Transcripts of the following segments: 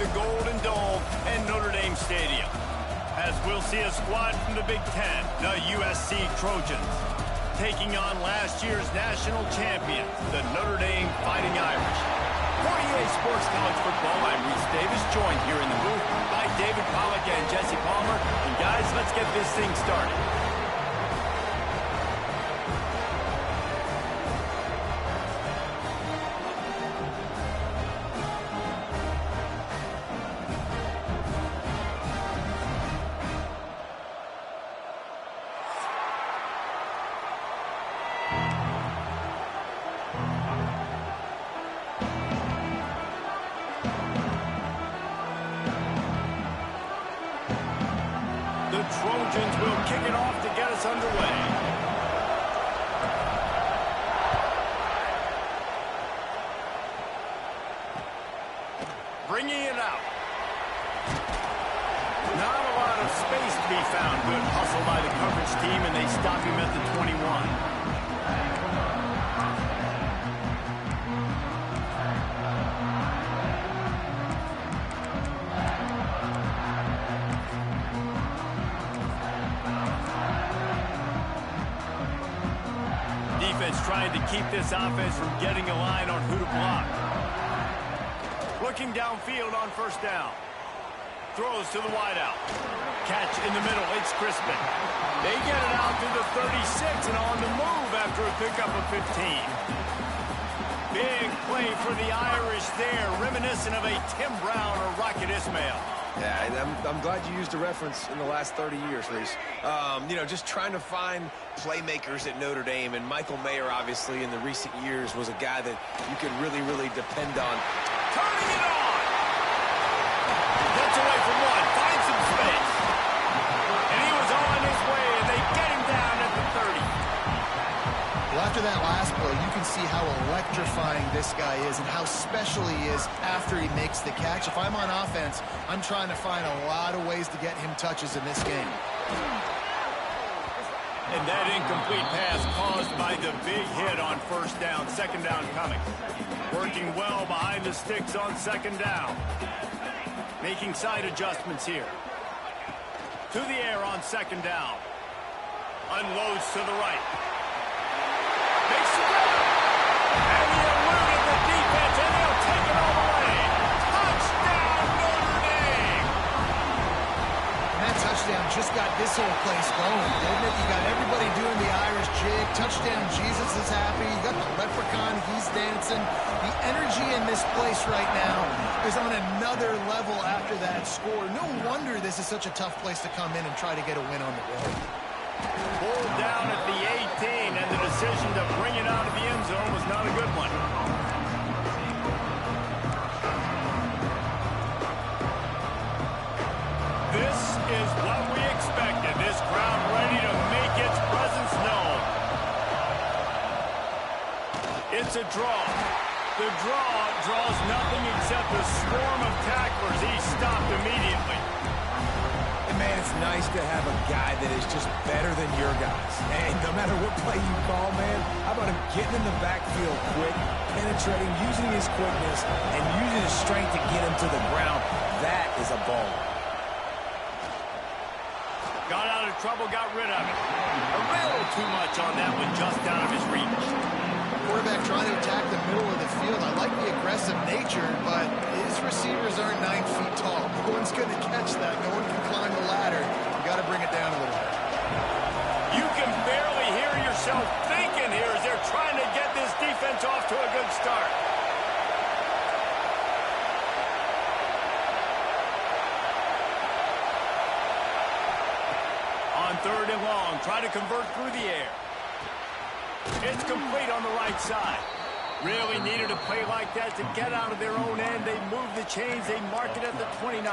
the Golden Dome and Notre Dame Stadium. As we'll see a squad from the Big Ten, the USC Trojans, taking on last year's national champions, the Notre Dame Fighting Irish. For EA Sports College Football, I'm Reese Davis, joined here in the booth by David Pollack and Jesse Palmer. And guys, let's get this thing started. The Trojans will kick it off to get us underway. Bringing it out. Not a lot of space to be found. Good hustle by the coverage team, and they stop him at the 21. Trying to keep this offense from getting a line on who to block. Looking downfield on first down. Throws to the wideout. Catch in the middle. It's Crispin. They get it out to the 36 and on the move after a pickup of 15. Big play for the Irish there, reminiscent of a Tim Brown or Rocket Ismail. Yeah, I'm glad you used a reference in the last 30 years, Reese. You know, just trying to find playmakers at Notre Dame, and Michael Mayer, obviously, in the recent years, was a guy that you could really, really depend on. Turning it on! Gets away from one, finds some space. And he was on his way, and they get him down at the 30. Well, after that last play, you can see how electrifying this guy is and how special he is after he makes the catch. If I'm on offense, I'm trying to find a lot of ways to get him touches in this game. And that incomplete pass caused by the big hit on first down. Second down coming. Working well behind the sticks on second down. Making side adjustments here. To the air on second down. Unloads to the right. Makes the grab. And he eluded the defense, and he'll take it all the way. Touchdown, Notre Dame! And that touchdown just got this whole place going, didn't it? You got everybody doing the Irish jig. Touchdown, Jesus is happy. You got the leprechaun, he's dancing. The energy in this place right now is on another level after that score. No wonder this is such a tough place to come in and try to get a win on the road. Pulled down at the 18, and the decision to bring it out of the end zone was not a good one. This is what we expected. This crowd ready to make its presence known. It's a draw. The draw draws nothing except a swarm of tacklers. He's stopped immediately. Man, it's nice to have a guy that is just better than your guys. And no matter what play you call, man, how about him getting in the backfield quick, penetrating, using his quickness, and using his strength to get him to the ground. That is a ball. Got out of trouble, got rid of it. A little too much on that one, just out of his reach. Quarterback trying to attack the middle of the field. I like the aggressive nature, but his receivers aren't 9 feet tall. No one's going to catch that. No one can climb the ladder. You got to bring it down a little bit. You can barely hear yourself thinking here as they're trying to get this defense off to a good start. On third and long, try to convert through the air. It's complete on the right side. Really needed a play like that to get out of their own end. They move the chains. They mark it at the 29.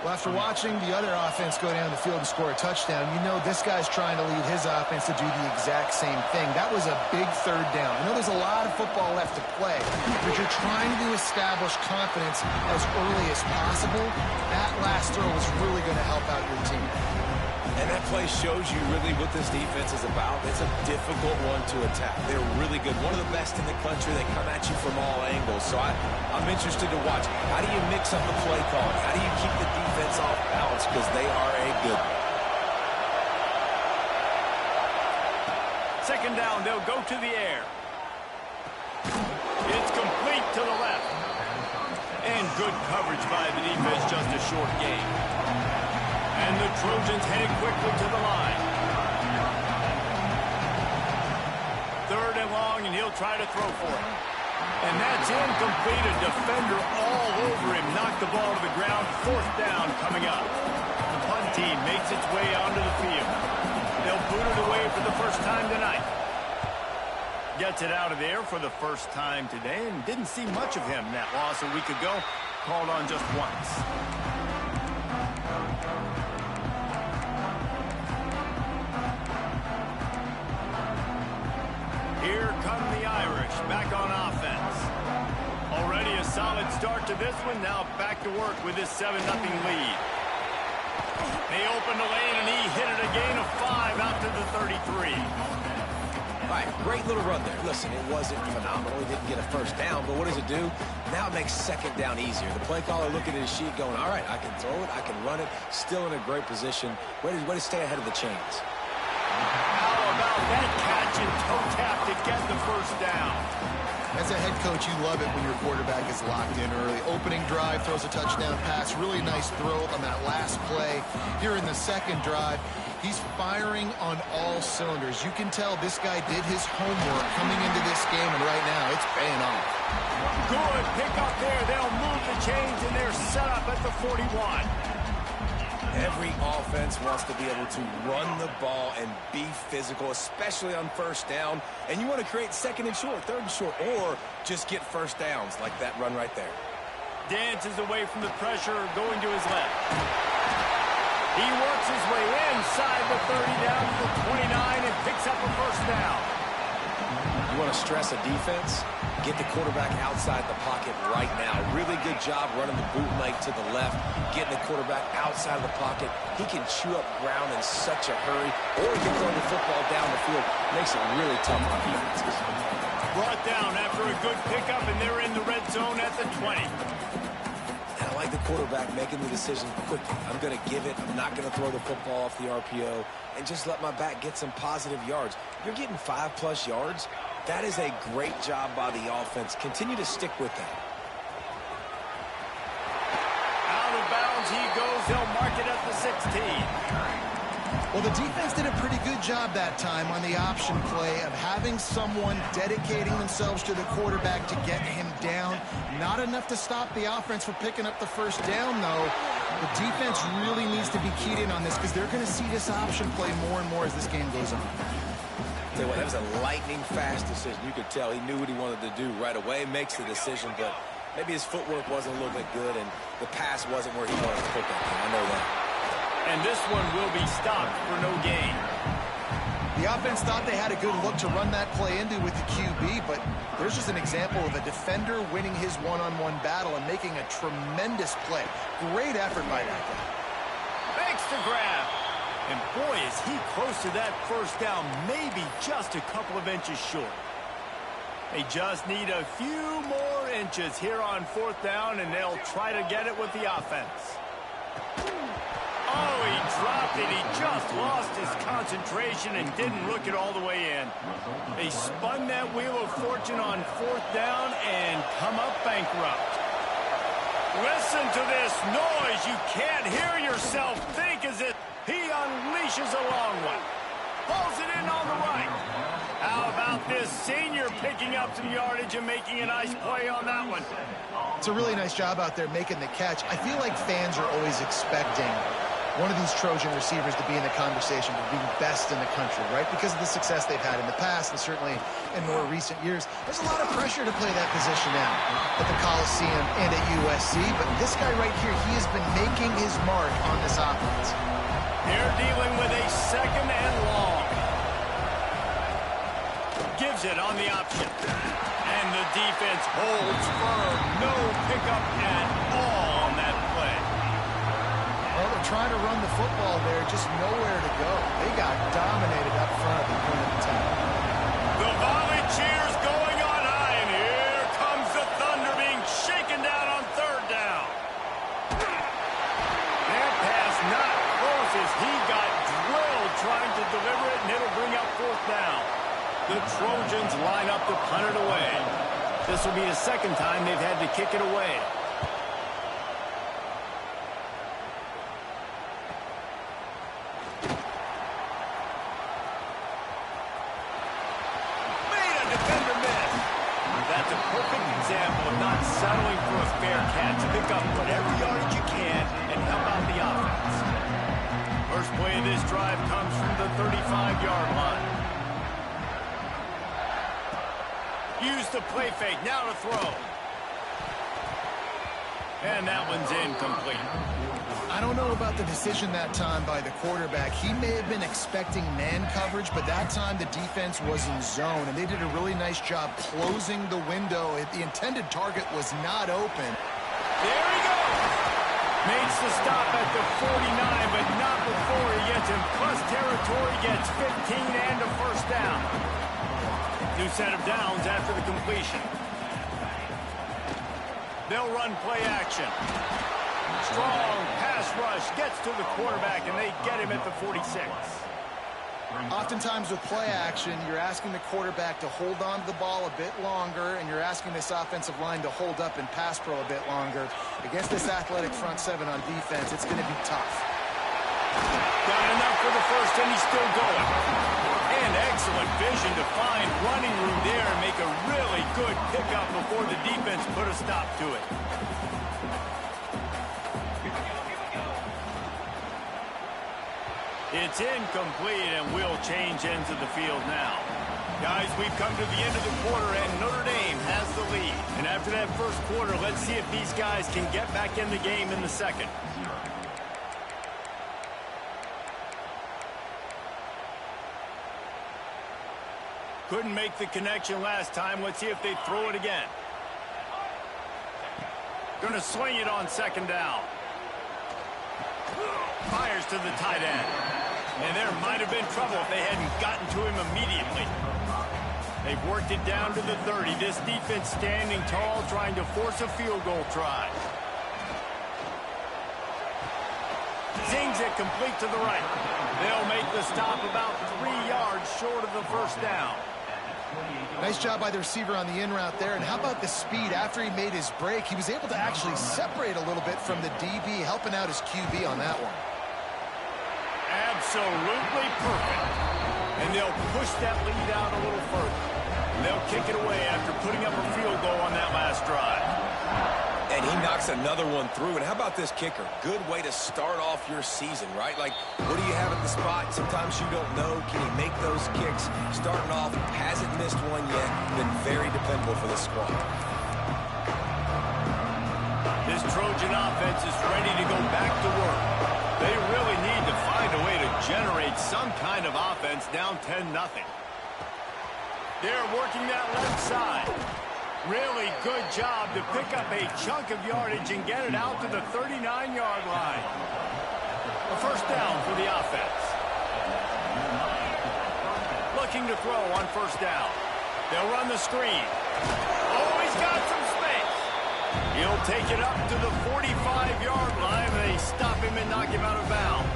Well, after watching the other offense go down the field and score a touchdown, you know this guy's trying to lead his offense to do the exact same thing. That was a big third down. I know there's a lot of football left to play, but you're trying to establish confidence as early as possible. That last throw is really going to help out your team. And that play shows you really what this defense is about. It's a difficult one to attack. They're really good. One of the best in the country. They come at you from all angles. So I'm interested to watch. How do you mix up the play calling? How do you keep the defense off balance? Because they are a good one. Second down, they'll go to the air. It's complete to the left. And good coverage by the defense, just a short gain. And the Trojans head quickly to the line. Third and long, and he'll try to throw for it. And that's incomplete. A defender all over him. Knocked the ball to the ground. Fourth down coming up. The punt team makes its way onto the field. They'll boot it away for the first time tonight. Gets it out of there for the first time today, and didn't see much of him in that loss a week ago. Called on just once. Here come the Irish, back on offense. Already a solid start to this one, now back to work with this 7-0 lead. They opened the lane, and he hit it a gain of 5 out to the 33. All right, great little run there. Listen, it wasn't phenomenal. He didn't get a first down, but what does it do? Now it makes second down easier. The play caller looking at his sheet going, all right, I can throw it, I can run it, still in a great position. Way to stay ahead of the chains. How about that catch and toe tap to get the first down? As a head coach, you love it when your quarterback is locked in early. Opening drive, throws a touchdown pass. Really nice throw on that last play. Here in the second drive, he's firing on all cylinders. You can tell this guy did his homework coming into this game, and right now it's paying off. Good pick up there. They'll move the chains, and they're set up at the 41. Every offense wants to be able to run the ball and be physical, especially on first down. And you want to create second and short, third and short, or just get first downs like that run right there. Dances away from the pressure, going to his left. He works his way inside the 30 down to the 29 and picks up a first down. You want to stress a defense? Get the quarterback outside the pocket right now. Really good job running the bootleg to the left, getting the quarterback outside of the pocket. He can chew up ground in such a hurry, or he can throw the football down the field. Makes it really tough on defenses. Brought down after a good pickup, and they're in the red zone at the 20. And I like the quarterback making the decision quickly. I'm going to give it. I'm not going to throw the football off the RPO and just let my back get some positive yards. You're getting 5+ yards. That is a great job by the offense. Continue to stick with that. Out of bounds he goes. They'll mark it at the 16. Well, the defense did a pretty good job that time on the option play of having someone dedicating themselves to the quarterback to get him down. Not enough to stop the offense from picking up the first down, though. The defense really needs to be keyed in on this because they're going to see this option play more and more as this game goes on. Tell you what, that was a lightning-fast decision. You could tell he knew what he wanted to do right away, makes the decision, but maybe his footwork wasn't a little bit good, and the pass wasn't where he wanted to put that thing. I know that. And this one will be stopped for no gain. The offense thought they had a good look to run that play into with the QB, but there's just an example of a defender winning his one-on-one battle and making a tremendous play. Great effort by that guy. Thanks to grab. And boy, is he close to that first down, maybe just a couple of inches short. They just need a few more inches here on fourth down, and they'll try to get it with the offense. Oh, he dropped it. He just lost his concentration and didn't look it all the way in. They spun that wheel of fortune on fourth down and come up bankrupt. Listen to this noise. You can't hear yourself think as it... He unleashes a long one. Pulls it in on the right. How about this senior picking up some yardage and making a nice play on that one? It's a really nice job out there making the catch. I feel like fans are always expecting one of these Trojan receivers to be in the conversation for being best in the country, right? Because of the success they've had in the past and certainly in more recent years. There's a lot of pressure to play that position now at the Coliseum and at USC. But this guy right here, he has been making his mark on this offense. They're dealing with a second and long. Gives it on the option. And the defense holds firm. No pickup at all on that play. Well, the trying to run the football there, just nowhere to go. They got dominated up front at the point of attack. The volley cheers going on high, and here comes the Thunder being shaken down on third down. That pass not close as he got drilled trying to deliver it, and it'll bring up fourth down. The Trojans line up to punt it away. This will be the second time they've had to kick it away. Example of not settling for a fair catch. Pick up whatever yardage you can and help out the offense. First play of this drive comes from the 35-yard line. Use the play fake. Now to throw. And that one's incomplete. I don't know about the decision that time by the quarterback. He may have been expecting man coverage, but that time the defense was in zone, and they did a really nice job closing the window. The intended target was not open. There he goes. Makes the stop at the 49, but not before he gets in plus territory, gets 15 and a first down. New set of downs after the completion. They'll run play action. Strong pass rush gets to the quarterback, and they get him at the 46. Oftentimes with play action, you're asking the quarterback to hold on to the ball a bit longer, and you're asking this offensive line to hold up and pass pro a bit longer. Against this athletic front seven on defense, it's going to be tough. Got enough for the first, and he's still going. And excellent vision to find running room there and make a really good pickup before the defense put a stop to it. It's incomplete, and we'll change ends of the field now. Guys, we've come to the end of the quarter, and Notre Dame has the lead. And after that first quarter, let's see if these guys can get back in the game in the second. Couldn't make the connection last time. Let's see if they throw it again. Gonna swing it on second down. Fires to the tight end. And there might have been trouble if they hadn't gotten to him immediately. They've worked it down to the 30. This defense standing tall, trying to force a field goal try. Zings it complete to the right. They'll make the stop about 3 yards short of the first down. Nice job by the receiver on the in route there. And how about the speed? After he made his break, he was able to actually separate a little bit from the DB, helping out his QB on that one. Absolutely perfect. And they'll push that lead out a little further. And they'll kick it away after putting up a field goal on that last drive. And he knocks another one through. And how about this kicker? Good way to start off your season, right? Like, what do you have at the spot? Sometimes you don't know. Can he make those kicks? Starting off, hasn't missed one yet. Been very dependable for this squad. This Trojan offense is ready to go back to work. They really need to find a way to generate some kind of offense down 10-0. They're working that left side. Really good job to pick up a chunk of yardage and get it out to the 39-yard line. A first down for the offense. Looking to throw on first down. They'll run the screen. Oh, he's got some space. He'll take it up to the 45-yard line, and they stop him and knock him out of bounds.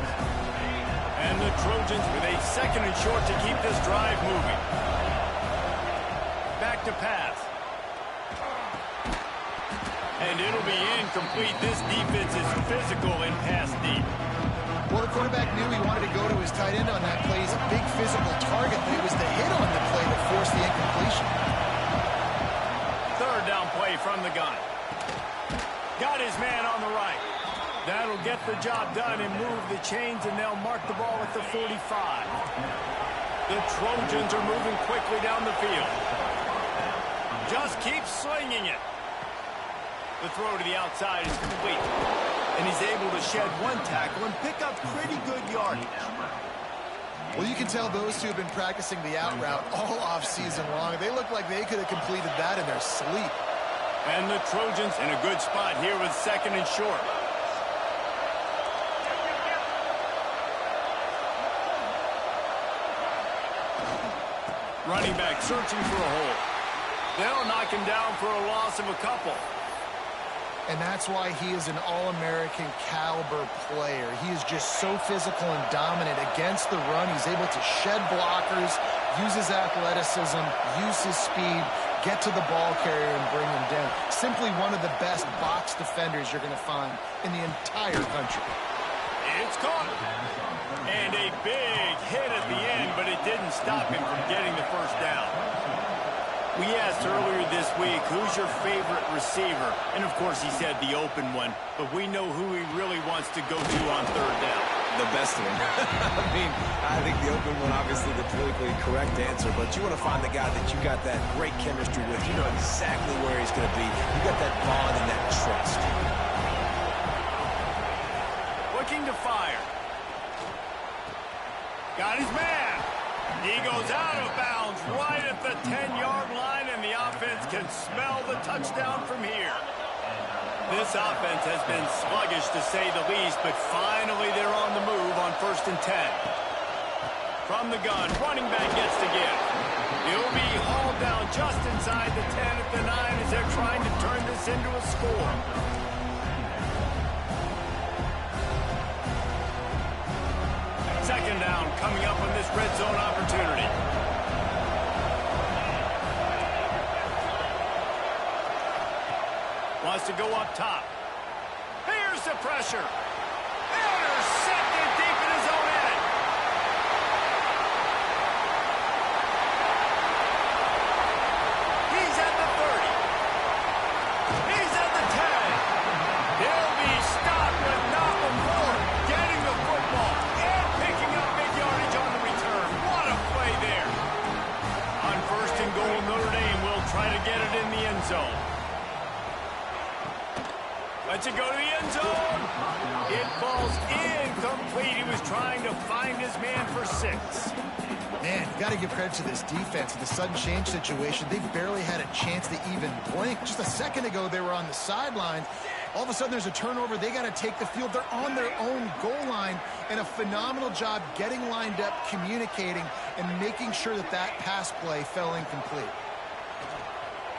And the Trojans with a second and short to keep this drive moving. Back to pass. And it'll be incomplete. This defense is physical and pass deep. Well, the quarterback knew he wanted to go to his tight end on that play. He's a big physical target, but it was the hit on the play that forced the incompletion. Third down play from the gun. Got his man on the right. That'll get the job done and move the chains, and they'll mark the ball at the 45. The Trojans are moving quickly down the field. Just keep swinging it. The throw to the outside is complete. And he's able to shed one tackle and pick up pretty good yardage. Well, you can tell those two have been practicing the out route all off-season long. They look like they could have completed that in their sleep. And the Trojans in a good spot here with second and short. Running back searching for a hole. They'll knock him down for a loss of a couple. And that's why he is an All-American caliber player. He is just so physical and dominant against the run. He's able to shed blockers, use his athleticism, use his speed, get to the ball carrier and bring him down. Simply one of the best box defenders you're going to find in the entire country. It's caught. And a big hit at the end, but it didn't stop him from getting the first down. We asked earlier this week, who's your favorite receiver? And, of course, he said the open one. But we know who he really wants to go to on third down. The best one. I mean, I think the open one, obviously the politically correct answer, but you want to find the guy that you got that great chemistry with. You know exactly where he's going to be. You got that bond and that trust. Looking to fire. Got his man. He goes out of bounds right at the 10-yard line, and the offense can smell the touchdown from here. This offense has been sluggish, to say the least, but finally they're on the move on 1st and 10. From the gun, running back gets to give. He'll be hauled down just inside the 10 at the 9 as they're trying to turn this into a score. Second down coming up on this red zone opportunity. Wants to go up top. Here's the pressure. Intercepted deep in his own end. He's at the 30. He's at the 10. He'll be stopped, but not before getting the football and picking up big yardage on the return. What a play there. On 1st and goal, Notre Dame will try to get it in the end zone. Lets it go to the end zone. It falls incomplete. He was trying to find his man for 6. Man, you got to give credit to this defense. In the sudden change situation, they barely had a chance to even blink. Just a second ago, they were on the sidelines. All of a sudden, there's a turnover. They got to take the field. They're on their own goal line, and a phenomenal job getting lined up, communicating, and making sure that that pass play fell incomplete.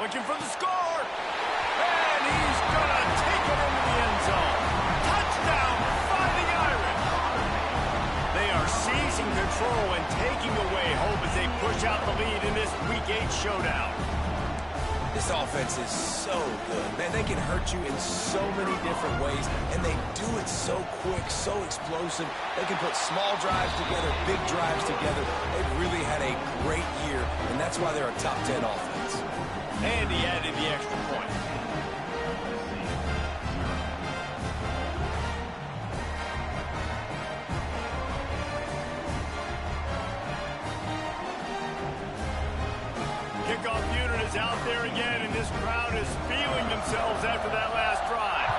Looking for the score. And he's going to take it into the end zone. Touchdown, Fighting Irish. They are seizing control and taking away hope as they push out the lead in this Week 8 showdown. This offense is so good. Man, they can hurt you in so many different ways, and they do it so quick, so explosive. They can put small drives together, big drives together. They've really had a great year, and that's why they're a top 10 offense. And he added the extra point. Kickoff unit is out there again, and this crowd is feeling themselves after that last drive.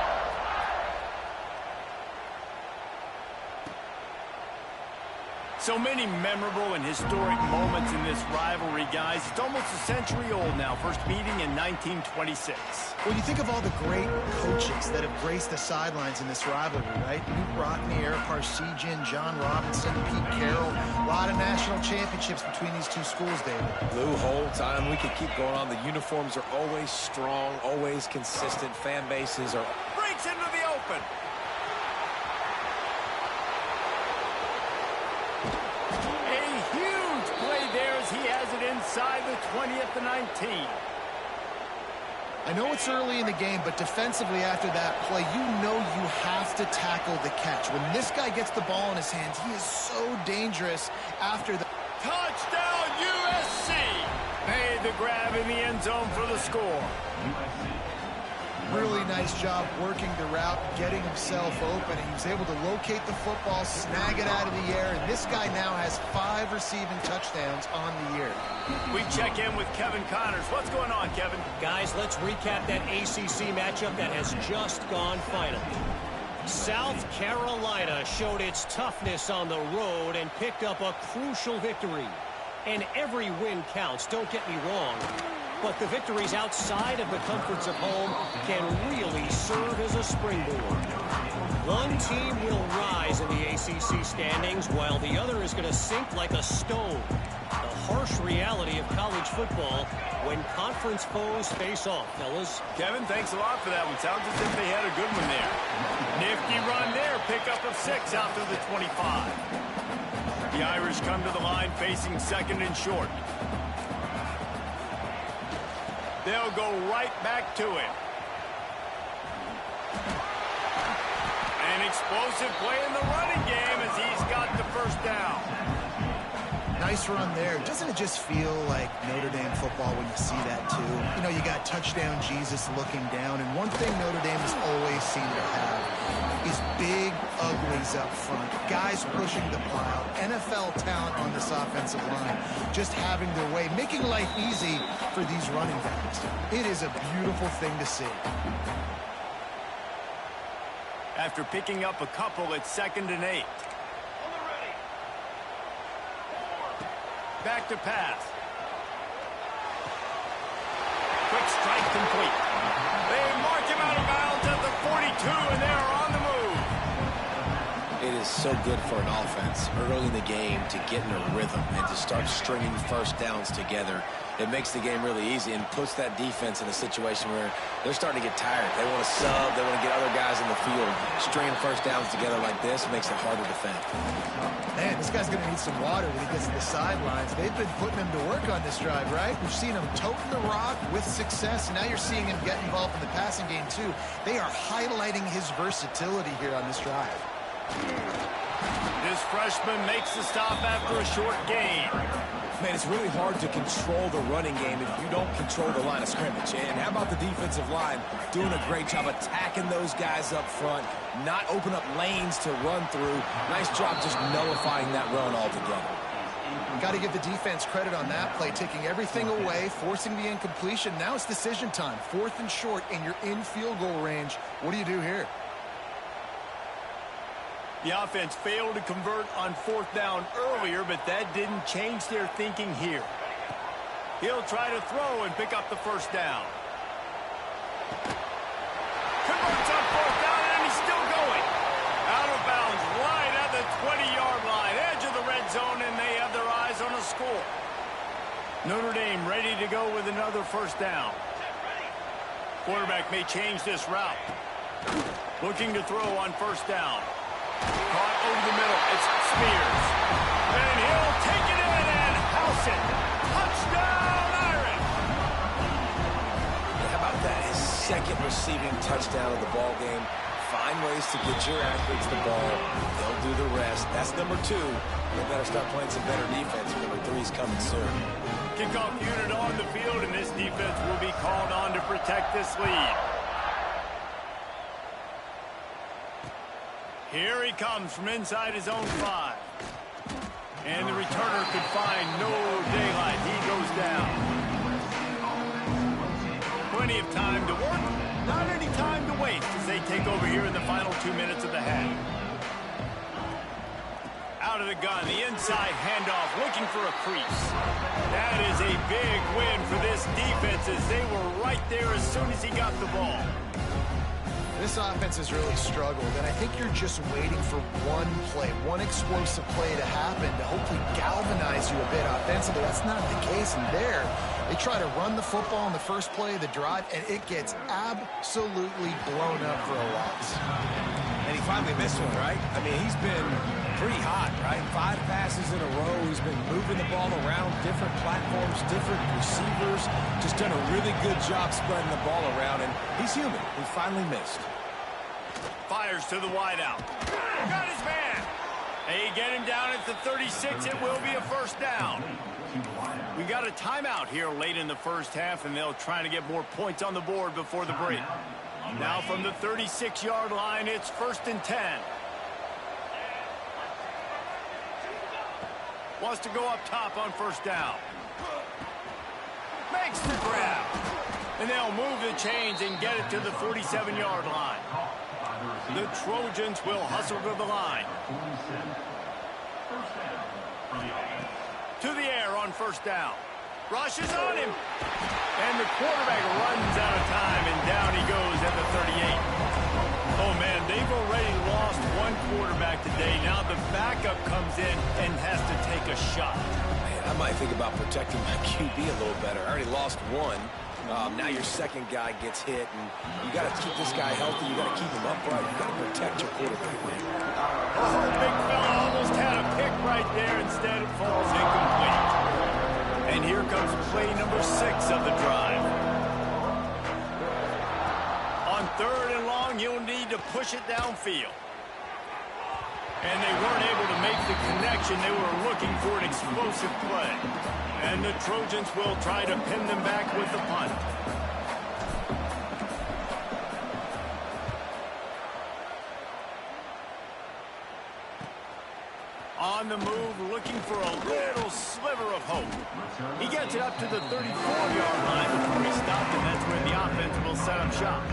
So many memorable and historic moments in this rivalry, guys. It's almost a century old now. First meeting in 1926. Well, you think of all the great coaches that have graced the sidelines in this rivalry, right? Luke Rockne, Eric Parsegian, John Robinson, Pete Carroll. A lot of national championships between these two schools, David. Lou Holtz, we could keep going on. The uniforms are always strong, always consistent. Fan bases are... Breaks into the open. He has it inside the 20 at the 19. I know it's early in the game, but defensively after that play, you know you have to tackle the catch. When this guy gets the ball in his hands, he is so dangerous after the... Touchdown, USC! Made the grab in the end zone for the score. Really nice job working the route, getting himself open. He was able to locate the football, snag it out of the air, and this guy now has 5 receiving touchdowns on the year. We check in with Kevin Connors. What's going on, Kevin? Guys, let's recap that ACC matchup that has just gone final. South Carolina showed its toughness on the road and picked up a crucial victory. And every win counts, don't get me wrong. But the victories outside of the comforts of home can really serve as a springboard. One team will rise in the ACC standings while the other is going to sink like a stone. The harsh reality of college football when conference foes face off, fellas. Kevin, thanks a lot for that one. Sounds as if they had a good one there. Nifty run there. Pickup of 6 out to the 25. The Irish come to the line facing second and short. They'll go right back to it. An explosive play in the running game as he's got the first down. Nice run there. Doesn't it just feel like Notre Dame football when you see that too? You know, you got touchdown Jesus looking down, and one thing Notre Dame has always seemed to have is big uglies up front. Guys pushing the pile. NFL talent on this offensive line. Just having their way, making life easy for these running backs. It is a beautiful thing to see. After picking up a couple, it's 2nd and 8. Back to pass. Quick strike complete. They mark him out of bounds at the 42, and they're on the move. It is so good for an offense early in the game to get in a rhythm and to start stringing first downs together. It makes the game really easy and puts that defense in a situation where they're starting to get tired. They want to sub. They want to get other guys in the field. Stringing first downs together like this makes it hard to defend. Man, this guy's going to need some water when he gets to the sidelines. They've been putting him to work on this drive, right? We've seen him toting the rock with success, and now you're seeing him get involved in the passing game, too. They are highlighting his versatility here on this drive. This freshman makes the stop after a short gain. Man, it's really hard to control the running game if you don't control the line of scrimmage. And how about the defensive line doing a great job attacking those guys up front, not open up lanes to run through. Nice job just nullifying that run altogether. Got to give the defense credit on that play, taking everything away, forcing the incompletion. Now it's decision time. 4th and short, and you're in field goal range. What do you do here? The offense failed to convert on 4th down earlier, but that didn't change their thinking here. He'll try to throw and pick up the first down. Converts on 4th down, and he's still going. Out of bounds, right at the 20-yard line, edge of the red zone, and they have their eyes on a score. Notre Dame ready to go with another first down. Quarterback may change this route. Looking to throw on 1st down. Caught over the middle. It's Spears. And he'll take it in and house it. Touchdown, Irish! How about that? His 2nd receiving touchdown of the ball game. Find ways to get your athletes the ball. They'll do the rest. That's number 2. They better start playing some better defense. Number 3's coming soon. Kickoff unit on the field, and this defense will be called on to protect this lead. Here he comes from inside his own 5. And the returner could find no daylight. He goes down. Plenty of time to work. Not any time to waste as they take over here in the final 2 minutes of the half. Out of the gun, the inside handoff, looking for a crease. That is a big win for this defense as they were right there as soon as he got the ball. This offense has really struggled, and I think you're just waiting for one play, one explosive play to happen to hopefully galvanize you a bit offensively. That's not the case in there. They try to run the football in the first play of the drive, and it gets absolutely blown up for a loss. And he finally missed one, right? I mean, he's been pretty hot, right? 5 passes in a row. He's been moving the ball around different platforms, different receivers. Just done a really good job spreading the ball around, and he's human. He finally missed. Fires to the wideout. Got his man. They get him down at the 36. It will be a first down. We got a timeout here late in the first half, and they'll try to get more points on the board before the break. Now from the 36-yard line, it's 1st and 10. Wants to go up top on 1st down. Makes the grab. And they'll move the chains and get it to the 47-yard line. The Trojans will hustle to the line. To the air on 1st down. Rushes on him. And the quarterback runs out of time, and down he goes at the 38. Oh, man, they've already lost one quarterback today. Now the backup comes in and has to take a shot. Man, I might think about protecting my QB a little better. I already lost one. Now your second guy gets hit, and you got to keep this guy healthy. You got to keep him upright. You got to protect your quarterback, man. Oh, big fella almost had a pick right there. Instead, it falls incomplete. And here comes play number 6 of the drive. On 3rd and long, you'll need to push it downfield. And they weren't able to make the connection. They were looking for an explosive play. And the Trojans will try to pin them back with the punt. On the move, looking for a little sliver of hope. He gets it up to the 34-yard line before he stopped, and that's where the offense will set up shop.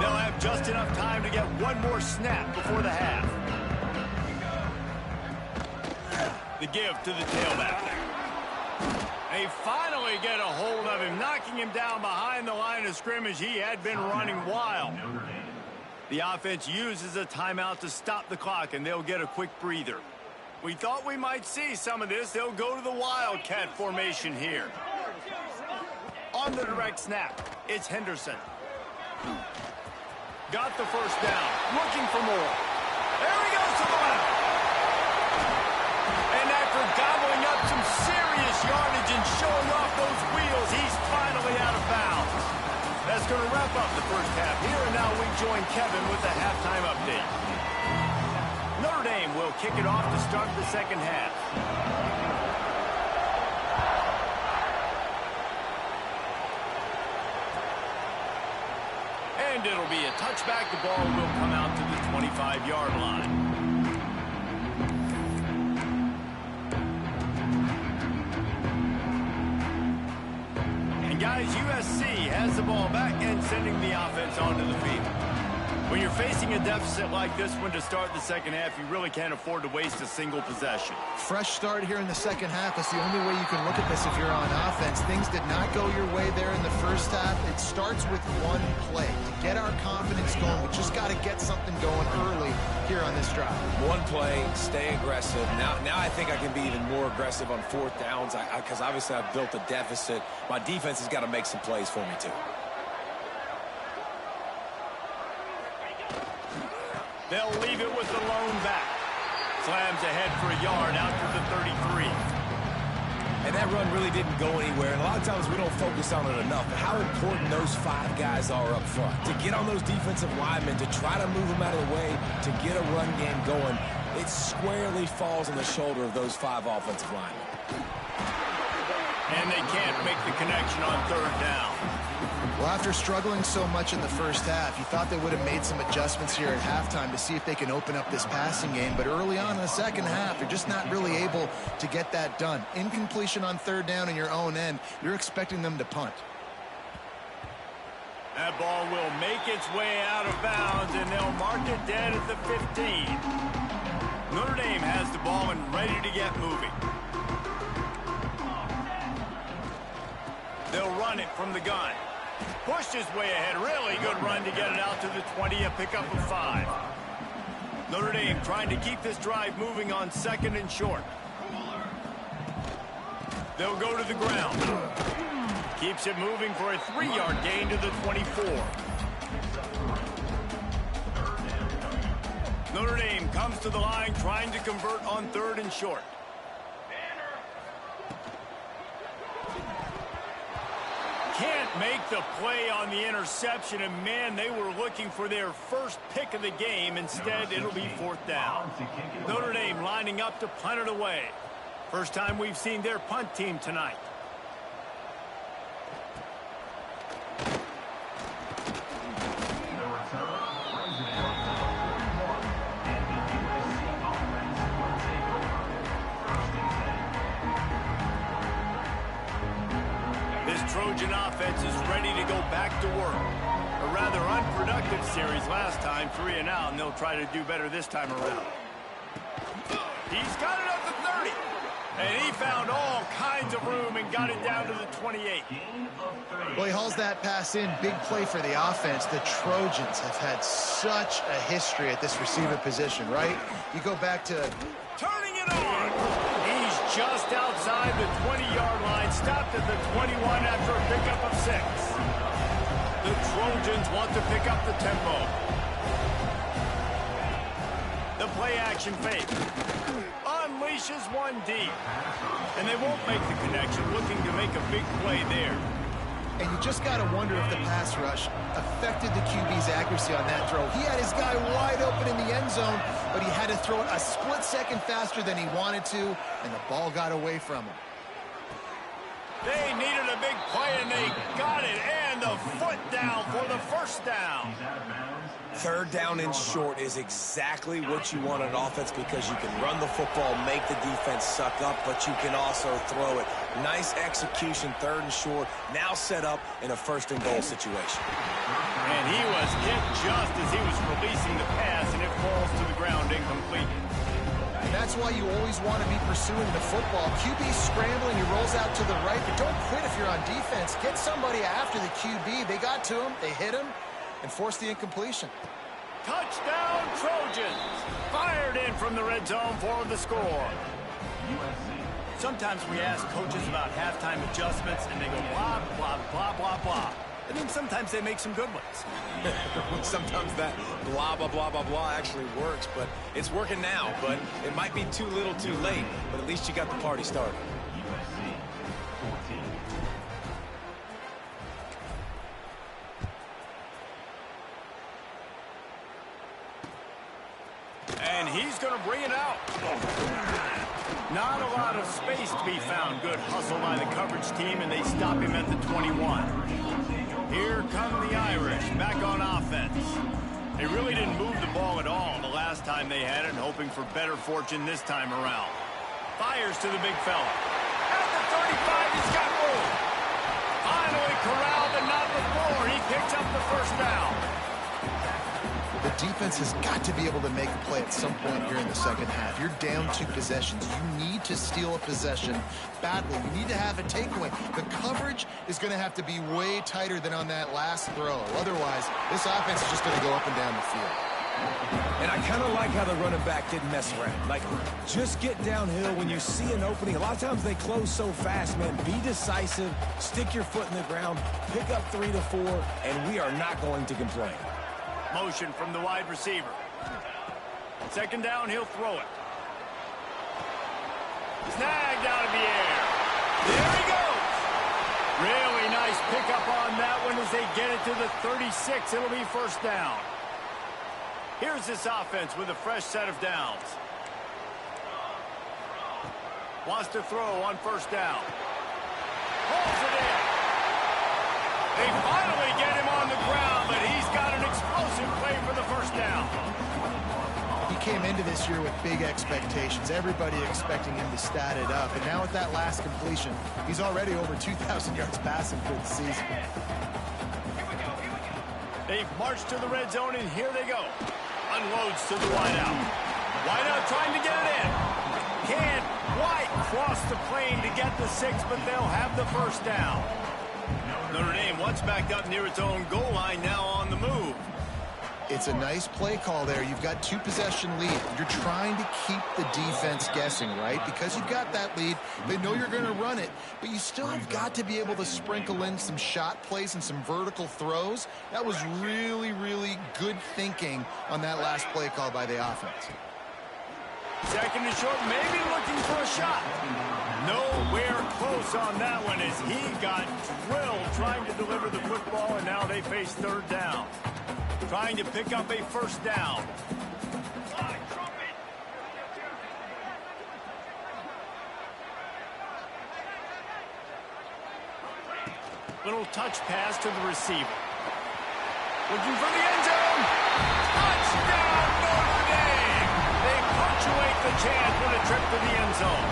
They'll have just enough time to get one more snap before the half. The give to the tailback. They finally get a hold of him, knocking him down behind the line of scrimmage. He had been running wild. The offense uses a timeout to stop the clock, and they'll get a quick breather. We thought we might see some of this. They'll go to the Wildcat formation here. On the direct snap, it's Henderson. Got the first down, looking for more. There he goes to the left. And after gobbling up some serious yardage and showing off those wheels, he's finally out of bounds. That's going to wrap up the first half here, and now we join Kevin with the halftime update. Notre Dame will kick it off to start the second half. And it'll be a touchback. The ball will come out to the 25-yard line. And guys, USC has the ball back and sending the offense onto the field. When you're facing a deficit like this one to start the second half, you really can't afford to waste a single possession. Fresh start here in the second half. That's the only way you can look at this if you're on offense. Things did not go your way there in the first half. It starts with one play. To get our confidence going, we just got to get something going early here on this drive. One play, stay aggressive. Now I think I can be even more aggressive on 4th downs because obviously I've built a deficit. My defense has got to make some plays for me too. They'll leave it with the lone back. Slams ahead for a yard out to the 33. And that run really didn't go anywhere. And a lot of times we don't focus on it enough. But how important those 5 guys are up front. To get on those defensive linemen, to try to move them out of the way, to get a run game going, it squarely falls on the shoulder of those 5 offensive linemen. And they can't make the connection on 3rd down. Well, after struggling so much in the first half, you thought they would have made some adjustments here at halftime to see if they can open up this passing game. But early on in the second half, they're just not really able to get that done. Incompletion on 3rd down in your own end, you're expecting them to punt. That ball will make its way out of bounds, and they'll mark it dead at the 15. Notre Dame has the ball and ready to get moving. They'll run it from the gun. Pushed his way ahead. Really good run to get it out to the 20, a pickup of 5. Notre Dame trying to keep this drive moving on 2nd and short. They'll go to the ground. Keeps it moving for a 3-yard gain to the 24. Notre Dame comes to the line trying to convert on 3rd and short. Can't make the play on the interception, and man, they were looking for their first pick of the game. Instead, it'll be 4th down. Notre Dame lining up to punt it away. First time we've seen their punt team tonight. Trojan offense is ready to go back to work. A rather unproductive series last time, 3 and out, and they'll try to do better this time around. He's got it up to 30. And he found all kinds of room and got it down to the 28. Well, he hauls that pass in. Big play for the offense. The Trojans have had such a history at this receiver position, right? You go back to... Turning it on. He's just outside the 20-yard line, stopped at the 21 after a pickup of 6. The Trojans want to pick up the tempo. The play-action fake unleashes one deep, and they won't make the connection, looking to make a big play there. And you just got to wonder if the pass rush affected the QB's accuracy on that throw. He had his guy wide open in the end zone, but he had to throw it a split second faster than he wanted to, and the ball got away from him. They needed a big play, and they got it, and the foot down for the first down. Third down and short is exactly what you want on offense because you can run the football, make the defense suck up, but you can also throw it. Nice execution, third and short, now set up in a first and goal situation. And he was hit just as he was releasing the pass, and it falls to the ground incomplete. And that's why you always want to be pursuing the football. QB's scrambling, he rolls out to the right, but don't quit if you're on defense. Get somebody after the QB. They got to him, they hit him, and forced the incompletion. Touchdown, Trojans! Fired in from the red zone for the score. Sometimes we ask coaches about halftime adjustments, and they go blah, blah, blah, blah, blah. And then sometimes they make some good ones. Sometimes that blah, blah, blah, blah, blah actually works, but it's working now. But it might be too little too late, but at least you got the party started. And he's going to bring it out. Not a lot of space to be found. Good hustle by the coverage team, and they stop him at the 21. Here come the Irish, back on offense. They really didn't move the ball at all the last time they had it, and hoping for better fortune this time around. Fires to the big fella. At the 35, he's got room. Finally corralled, but not before. He picks up the first down. The defense has got to be able to make a play at some point here in the second half. You're down 2 possessions. You need to steal a possession badly. You need to have a takeaway. The coverage is going to have to be way tighter than on that last throw. Otherwise, this offense is just going to go up and down the field. And I kind of like how the running back didn't mess around. Like, just get downhill when you see an opening. A lot of times they close so fast, man. Be decisive, stick your foot in the ground, pick up 3 to 4, and we are not going to complain. Motion from the wide receiver. Second down, he'll throw it. Snagged out of the air. There he goes. Really nice pickup on that one as they get it to the 36. It'll be first down. Here's this offense with a fresh set of downs. Wants to throw on first down. Pulls it in. They finally get him on the ground, but he's got an explosive play for the first down. He came into this year with big expectations. Everybody expecting him to stat it up. And now with that last completion, he's already over 2,000 yards passing for the season. They've marched to the red zone, and here they go. Unloads to the wideout. Wideout trying to get it in. Can't quite cross the plane to get the 6, but they'll have the first down. Notre Dame once backed up near its own goal line, now on the move. It's a nice play call there. You've got 2 possession lead. You're trying to keep the defense guessing, right? Because you've got that lead, they know you're going to run it, but you still have got to be able to sprinkle in some shot plays and some vertical throws. That was really, really good thinking on that last play call by the offense. Second and short, maybe looking for a shot. Nowhere close on that one as he got drilled trying to deliver the football, and now they face third down. Trying to pick up a first down. Little touch pass to the receiver. Looking for the end zone. Touchdown, Notre Dame! They punctuate the chance with a trip to the end zone.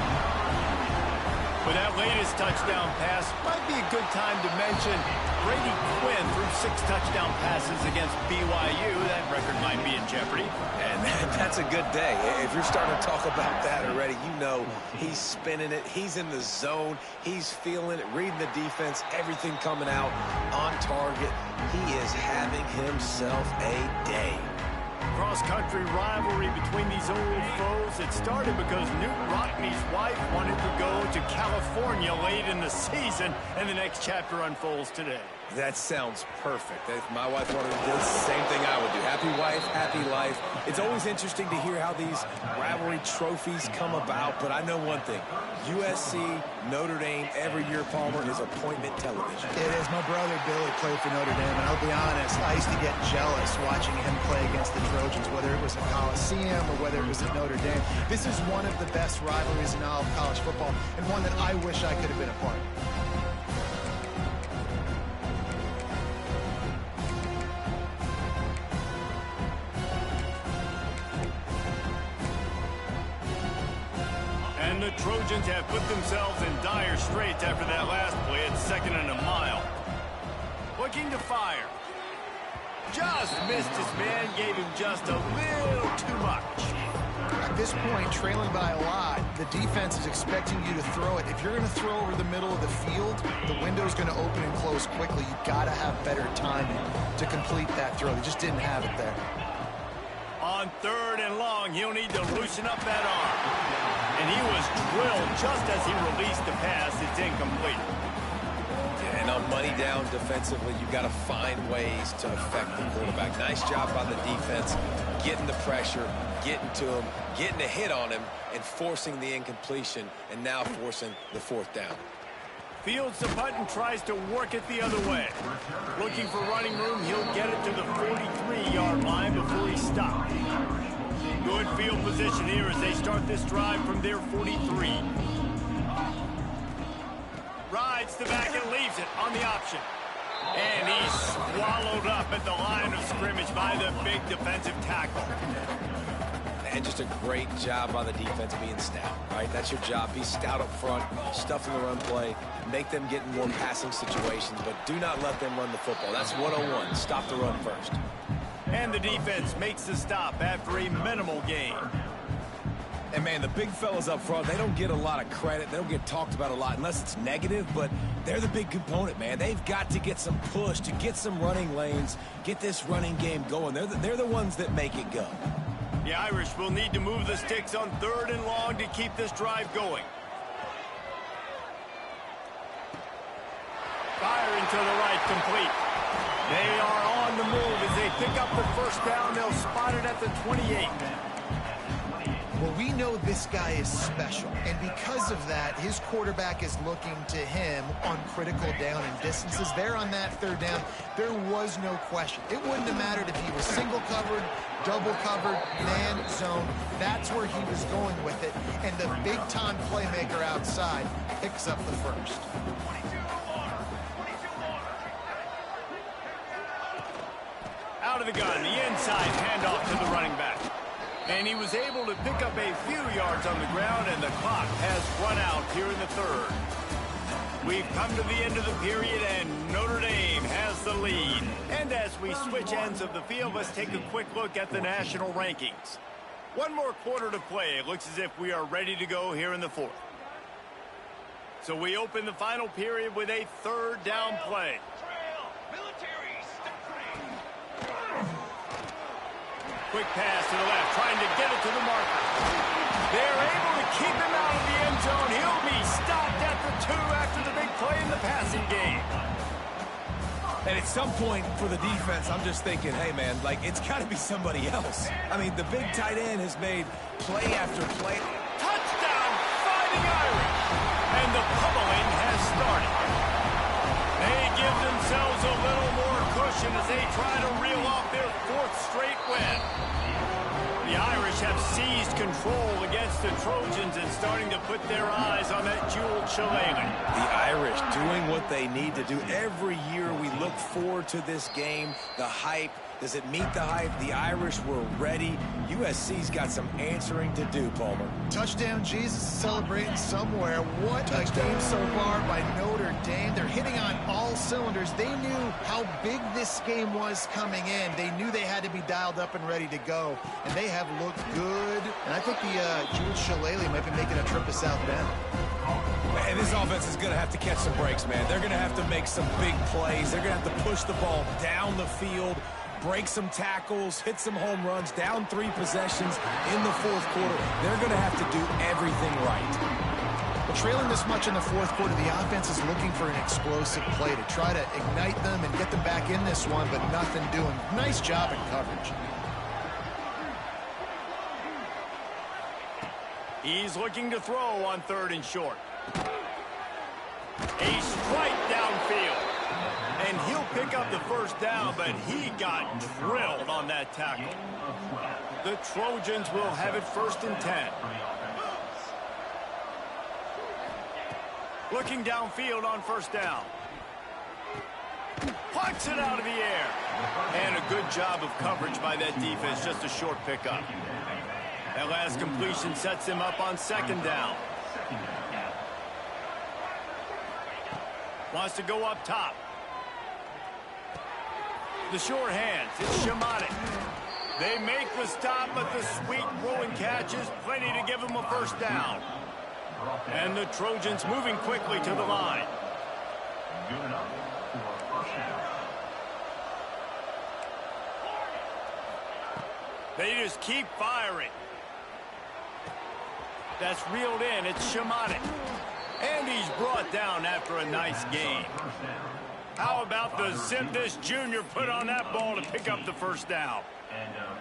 With that latest touchdown pass, might be a good time to mention Brady Quinn threw 6 touchdown passes against BYU. That record might be in jeopardy. And that's a good day. If you're starting to talk about that already, you know he's spinning it. He's in the zone. He's feeling it, reading the defense, everything coming out on target. He is having himself a day. Across cross-country rivalry between these old foes. It started because Newt Rockney's wife wanted to go to California late in the season, and the next chapter unfolds today. That sounds perfect. If my wife wanted to do the same thing I would do. Happy wife, happy life. It's always interesting to hear how these rivalry trophies come about, but I know one thing. USC, Notre Dame, every year, Palmer, is appointment television. It is. My brother Billy played for Notre Dame, and I'll be honest, I used to get jealous watching him play against the Trojans, whether it was at Coliseum or whether it was at Notre Dame. This is one of the best rivalries in all of college football, and one that I wish I could have been a part of. And the Trojans have put themselves in dire straits after that last play at 2nd and a mile. Looking to fire. Just missed his man, gave him just a little too much. At this point, trailing by a lot, the defense is expecting you to throw it. If you're going to throw over the middle of the field, the window's going to open and close quickly. You've got to have better timing to complete that throw. They just didn't have it there. On 3rd and long, he'll need to loosen up that arm. And he was drilled just as he released the pass. It's incomplete. Yeah, and on money down defensively, you've got to find ways to affect the quarterback. Nice job by the defense, getting the pressure, getting to him, getting a hit on him, and forcing the incompletion, and now forcing the 4th down. Fields the punt and tries to work it the other way. Looking for running room, he'll get it to the 43-yard line before he stops. Good field position here as they start this drive from their 43. Rides the back and leaves it on the option. And he's swallowed up at the line of scrimmage by the big defensive tackle. And just a great job by the defense being stout, right? That's your job. Be stout up front, stuff in the run play, make them get in more passing situations, but do not let them run the football. That's 101. Stop the run first. And the defense makes the stop after a minimal gain. And, man, the big fellas up front, they don't get a lot of credit. They don't get talked about a lot unless it's negative, but they're the big component, man. They've got to get some push, to get some running lanes, get this running game going. They're the ones that make it go. The Irish will need to move the sticks on 3rd and long to keep this drive going. Firing to the right, complete. They are on the move as they pick up the 1st down. They'll spot it at the 28. Well, we know this guy is special, and because of that, his quarterback is looking to him on critical down and distances. There on that 3rd down, there was no question. It wouldn't have mattered if he was single covered, double covered, man zone. That's where he was going with it, and the big-time playmaker outside picks up the 1st. Out of the gun, the inside handoff to the running back. And he was able to pick up a few yards on the ground, and the clock has run out here in the 3rd. We've come to the end of the period, and Notre Dame has the lead. And as we switch ends of the field, let's take a quick look at the national rankings. One more quarter to play. It looks as if we are ready to go here in the 4th. So we open the final period with a 3rd down play. Quick pass to the left, trying to get it to the marker. They're able to keep him out of the end zone. He'll be stopped at the 2 after the big play in the passing game. And at some point for the defense, I'm just thinking, hey, man, like, it's got to be somebody else. I mean, the big tight end has made play after play. Touchdown, Fighting Irish. And the pummeling has started. They give themselves a little more cushion as they try to reel off their 4th straight win. The Irish have seized control against the Trojans and starting to put their eyes on that jeweled shillelagh. The Irish doing what they need to do. Every year we look forward to this game, the hype. Does it meet the hype? The Irish were ready. USC's got some answering to do, Palmer. Touchdown Jesus is celebrating somewhere. What a game so far by Notre Dame. They're hitting on all cylinders. They knew how big this game was coming in. They knew they had to be dialed up and ready to go. And they have looked good. And I think the Jewel Shillelagh might be making a trip to South Bend. And this offense is going to have to catch some breaks, man. They're going to have to make some big plays. They're going to have to push the ball down the field, break some tackles, hit some home runs, down 3 possessions in the fourth quarter. They're going to have to do everything right. But trailing this much in the fourth quarter, the offense is looking for an explosive play to try to ignite them and get them back in this one, but nothing doing. Nice job in coverage. He's looking to throw on 3rd and short. A strike downfield. And he'll pick up the first down, but he got drilled on that tackle. The Trojans will have it 1st and 10. Looking downfield on 1st down. Pucks it out of the air. And a good job of coverage by that defense, just a short pickup. That last completion sets him up on 2nd down. Wants to go up top. The short hands, it's Shamatic. They make the stop, but the sweet rolling catch is plenty to give him a 1st down. And the Trojans moving quickly to the line. They just keep firing. That's reeled in, it's Shamatic. And he's brought down after a nice gain. How about the zip this junior put on that ball to pick up the 1st down?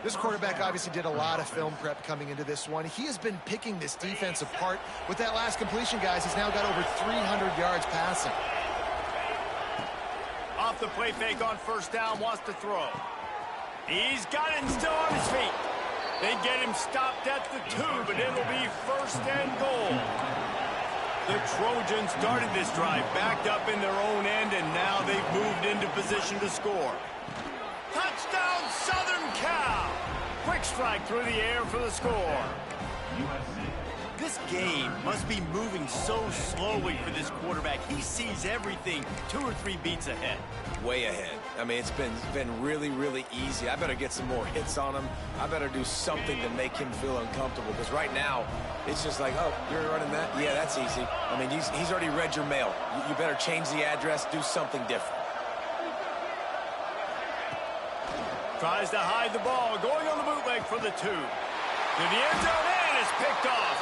This quarterback obviously did a lot of film prep coming into this one. He has been picking this defense apart. With that last completion, guys, he's now got over 300 yards passing. Off the play fake on 1st down, wants to throw. He's got it and still on his feet. They get him stopped at the 2, but it'll be 1st and goal. The Trojans started this drive backed up in their own end, and now they've moved into position to score. Touchdown, Southern Cal! Quick strike through the air for the score. This game must be moving so slowly for this quarterback. He sees everything 2 or 3 beats ahead. Way ahead. I mean, it's been really, really easy. I better get some more hits on him. I better do something to make him feel uncomfortable, because right now, it's just like, oh, you're running that? Yeah, that's easy. I mean, he's already read your mail. You better change the address, do something different. Tries to hide the ball, going on the bootleg for the 2. To the end zone, and it's picked off.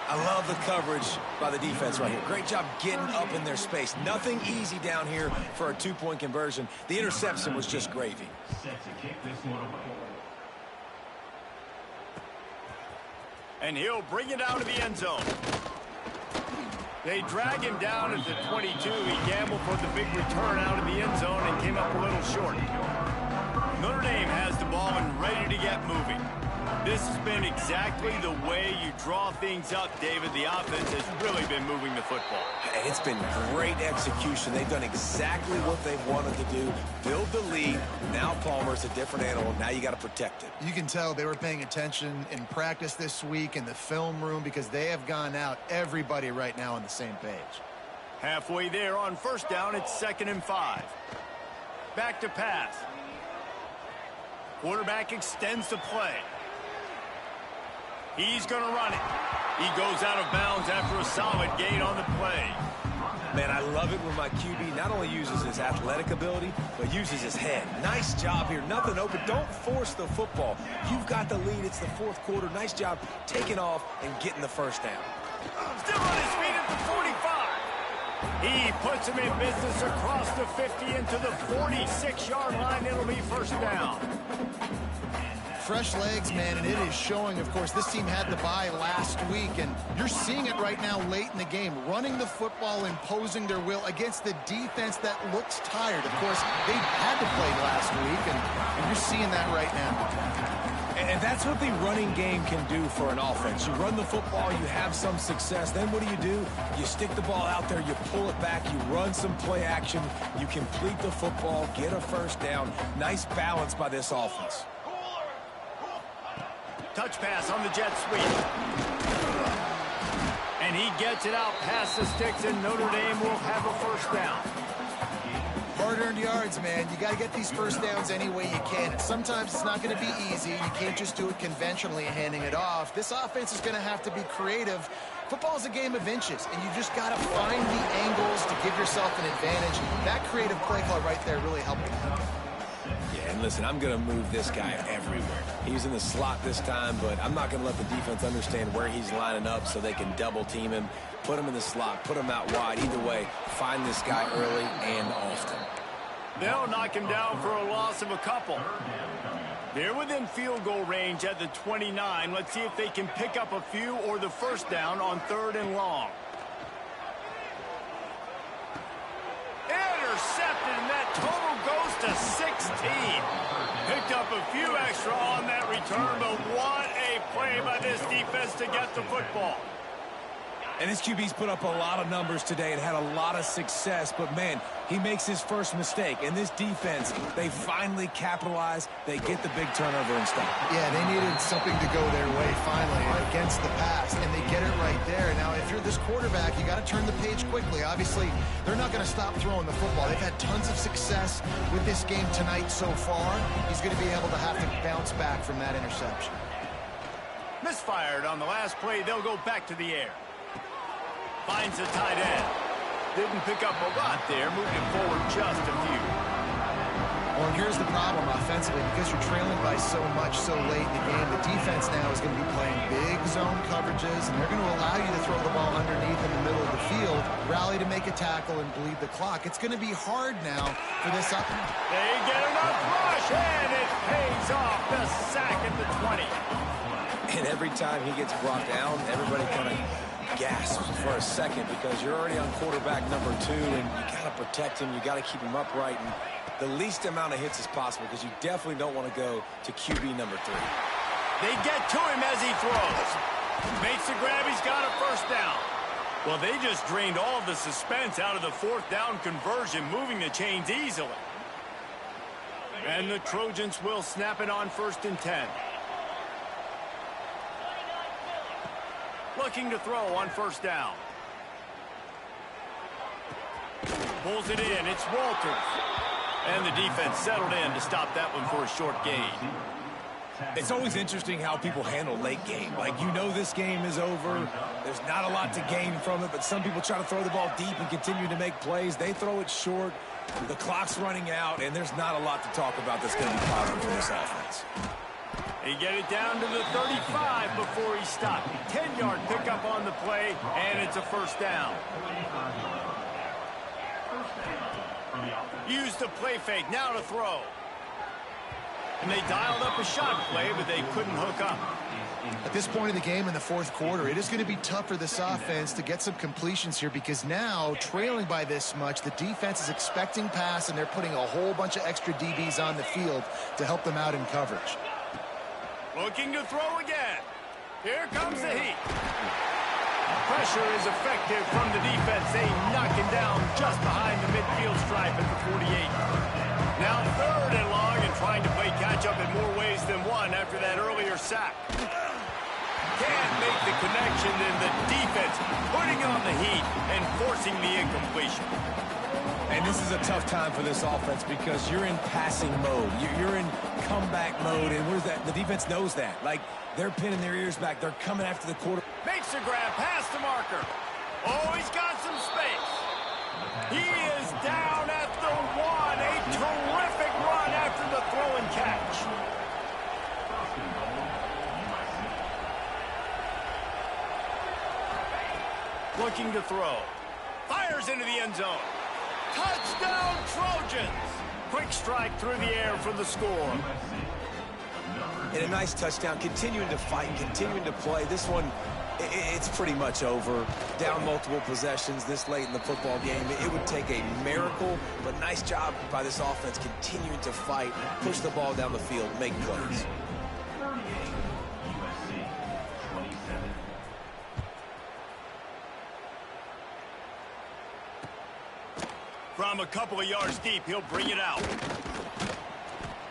I love the coverage by the defense right here. Great job getting up in their space. Nothing easy down here for a 2-point conversion. The interception was just gravy. And he'll bring it out of the end zone. They drag him down at the 22. He gambled for the big return out of the end zone and came up a little short. Notre Dame has the ball and ready to get moving. This has been exactly the way you draw things up, David. The offense has really been moving the football. And it's been great execution. They've done exactly what they wanted to do. Build the lead. Now Palmer's a different animal. Now you got to protect it. You can tell they were paying attention in practice this week in the film room, because they have gone out, everybody right now on the same page. Halfway there on 1st down, it's 2nd and 5. Back to pass. Quarterback extends the play. He's going to run it. He goes out of bounds after a solid gain on the play. Man, I love it when my QB not only uses his athletic ability, but uses his head. Nice job here. Nothing open. Don't force the football. You've got the lead. It's the 4th quarter. Nice job taking off and getting the 1st down. Still on his feet at the 45. He puts him in business across the 50 into the 46-yard line. It'll be 1st down. Fresh legs, man, and it is showing. Of course, this team had the bye last week, and you're seeing it right now late in the game, running the football, imposing their will against the defense that looks tired. Of course, they had to play last week, and you're seeing that right now. And that's what the running game can do for an offense. You run the football, you have some success. Then what do? You stick the ball out there, you pull it back, you run some play action, you complete the football, get a 1st down. Nice balance by this offense. Touch pass on the jet sweep. And he gets it out past the sticks, and Notre Dame will have a 1st down. Hard-earned yards, man. You got to get these first downs any way you can. And sometimes it's not going to be easy. You can't just do it conventionally and handing it off. This offense is going to have to be creative. Football is a game of inches, and you just got to find the angles to give yourself an advantage. That creative play call right there really helped them. Yeah, and listen, I'm going to move this guy everywhere. He's in the slot this time, but I'm not going to let the defense understand where he's lining up so they can double team him, put him in the slot, put him out wide. Either way, find this guy early and often. They'll knock him down for a loss of a couple. They're within field goal range at the 29. Let's see if they can pick up a few or the first down on 3rd and long. Intercepted, and that total goes to 16. Picked up a few extra on that return, but what a play by this defense to get the football. And this QB's put up a lot of numbers today and had a lot of success, but man, he makes his first mistake. And this defense, they finally capitalize. They get the big turnover and stop. Yeah, they needed something to go their way finally against the pass, and they get it right there. Now, if you're this quarterback, you got to turn the page quickly. Obviously, they're not going to stop throwing the football. They've had tons of success with this game tonight so far. He's going to be able to have to bounce back from that interception. Misfired on the last play. They'll go back to the air. Finds the tight end. Didn't pick up a lot there. Moved him forward just a few. Well, and here's the problem offensively. Because you're trailing by so much so late in the game, the defense now is going to be playing big zone coverages, and they're going to allow you to throw the ball underneath in the middle of the field, rally to make a tackle, and bleed the clock. It's going to be hard now for this up. They get enough rush, and it pays off. The sack at the 20. And every time he gets brought down, everybody kind of gasps for a second because you're already on quarterback number 2, and you got to protect him. You got to keep him upright and the least amount of hits as possible because you definitely don't want to go to QB number 3. They get to him as he throws. Makes the grab. He's got a first down. Well, they just drained all of the suspense out of the 4th down conversion, moving the chains easily. And the Trojans will snap it on 1st and 10. Looking to throw on 1st down. Pulls it in. It's Walters. And the defense settled in to stop that one for a short gain. It's always interesting how people handle late game. Like, you know this game is over. There's not a lot to gain from it, but some people try to throw the ball deep and continue to make plays. They throw it short. The clock's running out, and there's not a lot to talk about that's going to be positive for this offense. He get it down to the 35 before he stopped. 10-yard pickup on the play, and it's a first down. Use the play fake, now to throw. And they dialed up a shot play, but they couldn't hook up. At this point in the game in the 4th quarter, it is going to be tough for this offense to get some completions here because now, trailing by this much, the defense is expecting pass, and they're putting a whole bunch of extra DBs on the field to help them out in coverage. Looking to throw again. Here comes the heat. Pressure is effective from the defense. They knock him down just behind the midfield stripe at the 48. Now 3rd and long and trying to play catch-up in more ways than one after that earlier sack. Can't make the connection, and the defense putting on the heat and forcing the incompletion. And this is a tough time for this offense because you're in passing mode. You're in comeback mode, and what is that? The defense knows that. Like, they're pinning their ears back. They're coming after the quarter. Makes a grab past the marker. Oh, he's got some space. He is down at the 1. A terrific run after the throw and catch. Looking to throw. Fires into the end zone. Touchdown, Trojans! Quick strike through the air for the score. And a nice touchdown, continuing to fight, continuing to play. This one, it's pretty much over. Down multiple possessions this late in the football game. It would take a miracle, but nice job by this offense continuing to fight, push the ball down the field, make plays. From a couple of yards deep, he'll bring it out.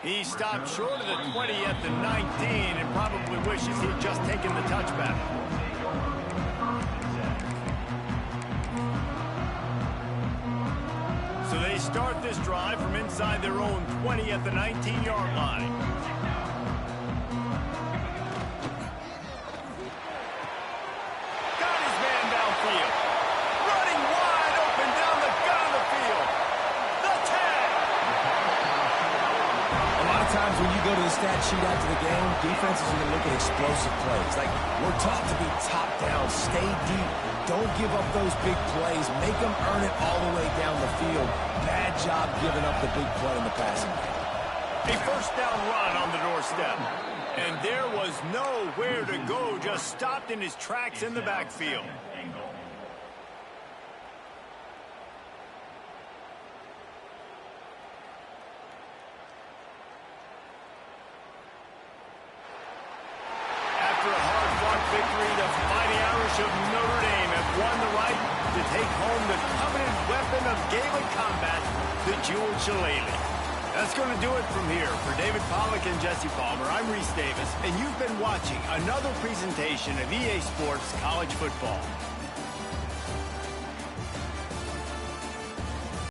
He stopped short of the 20 at the 19 and probably wishes he'd just taken the touchback. So they start this drive from inside their own 20 at the 19-yard line. Got his man downfield. Running wide open down the gut of the field. The tag. A lot of times when you go to the stat sheet after the game, defenses are going to look at explosive plays. Like, we're taught to be top down, stay deep, don't give up those big plays, make them earn it all the way down the field. Bad job giving up the big play in the passing game. A first down run on the doorstep. And there was nowhere to go, just stopped in his tracks in the backfield. After a hard-fought victory, the Mighty Irish of Notre Dame have won the right to take home the coveted weapon of Gaelic combat, the jeweled shillelagh. That's going to do it from here. For David Pollack and Jesse Palmer, I'm Reese Davis, and you've been watching another presentation of EA Sports College Football.